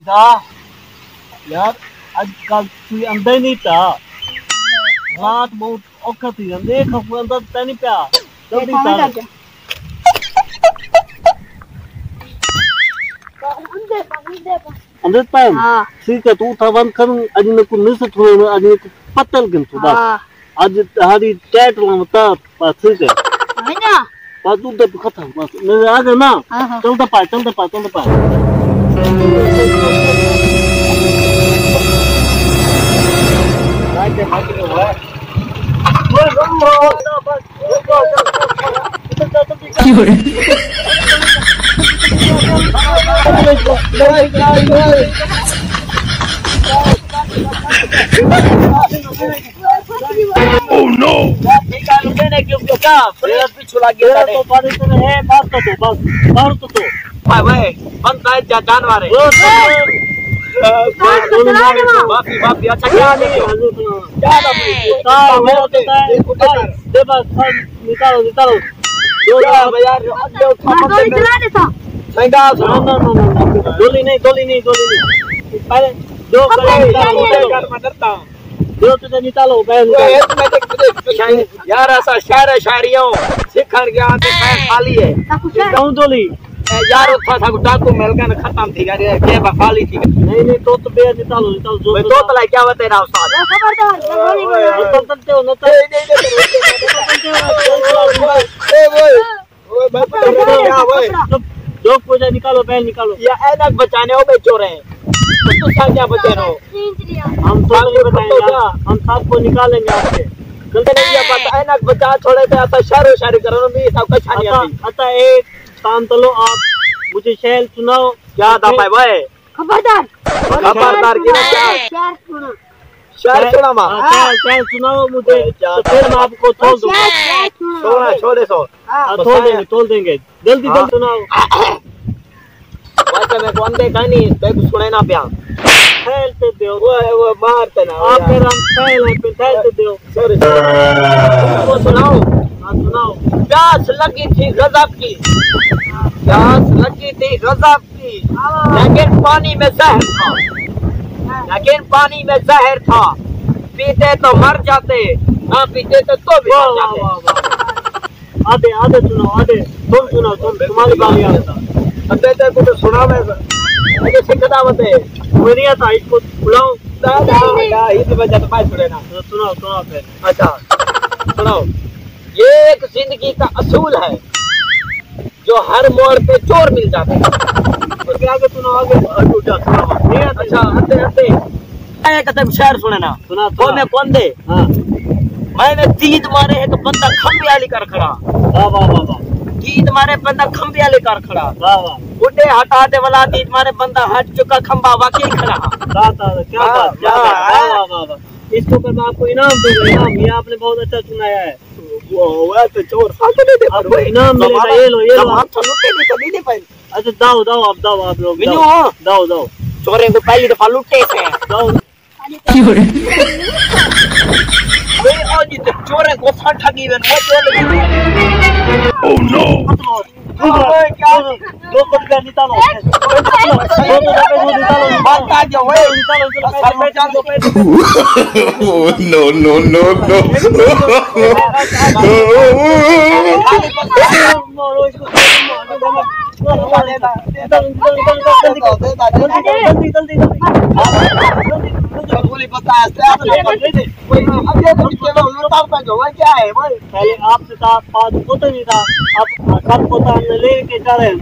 यार आजकल तू अंदर नहीं था रात बहुत औखा थी देख अंदर तै नहीं पिया जल्दी चल अंदर पैम ठीक है तू था बंद कर आज ने को मिस थोड़े आज ने पतल गन तू बस आज हरी टैट लमता बस ठीक है ना बस तू तो खत्म बस मैं आ गया ना चल दे पा रात बाकी में हुआ वो गम होता बस Oh no! ठीक है लुटे ने क्यों क्या फिर पीछे लग गया तो पानी तो है बात तो बस भाई बंद है जानवर है माफी अच्छा क्या नहीं मेरा देता है दे बस निकालो दो यार गोली चला देता महंगा गोली नहीं पहले दो कर मैं डरता हूं दो तुझे निकालो यार ऐसा शायरियों सिखण गया तो खाली है कौन गोली यार उठा था डाकू मिलकर खत्म थी गया के खाली थी नहीं तो बे निकालो जो मैं तो लाई क्या बता रहा उस्ताद खबरदार चलते हो न ओए जो पूजा निकालो बैल निकालो या ऐनक बचाने हो बे चोर हैं तो क्या बचे रहो हम तो नहीं बताएंगे हम सबको निकालेंगे आपसे गलती नहीं किया पता ऐनक बचा छोड़े पे ऐसा शायरी करो मैं सब कुछ छानी आती आता एक काम तो लो आप मुझे शेर सुनाओ क्या था भाई खबरदार की क्या शेर सुना मां शेर सुनाओ मुझे तो फिर मैं आपको तोल दूंगा छोड़े तोल देंगे जल्दी सुनाओ वैसे मैं कौन दे कहानी पे सुने ना प्या खेलते दो वो मारते ना आप फिर हम खेलते दो सॉरी वो सुनाओ प्यास लगी थी गजब की लेकिन पानी में जहर था पीते तो मर जाते ना पीते तो भी मर जाते आधे तुम सुनाओ तुम्हारी बारी आता अबे को तो सुना मैं मुझे सिखता बते मेरी आता इसको बुलाओ दादा इस वजह तो मैं सुने ना सुनाओ फिर अच्छा सुनाओ ये एक जिंदगी का असूल है जो हर मोड़ पे चोर मिल जाते हैं उसके आगे सुनाओ आगे अच्छा हंसते एक कदम शेर सुने ना सुना तो मैं कौन दे मैंने तीद मारे है तो बंदा खंबिया लेकर खड़ा वाह तीद मारे बंदा खंबिया लेकर खड़ा वाह बुड्ढे हटाते वाला तीद मारे बंदा हट चुका खंबा वाकई खड़ा क्या बात वाह इसको पर मैं आपको इनाम दूंगा ये आपने बहुत अच्छा सुनाया है वो तो चोर फालतू दे आपको इनाम मिलेगा ये लो हम तो लुटे नहीं कभी नहीं पाए अच्छा दाओ आप लोग दाओ चोरे को पहली दफा लुटे थे दाओ वे आज तो चोरे को ठगी बन वो चोर Oh no! क्या दो रुपया निकालो बात आ जाओ सर में जान दो No. गोली पता है क्या है भाई पहले आपसे था बात होता नहीं था अब सब पता हमने लेके जा रहे हैं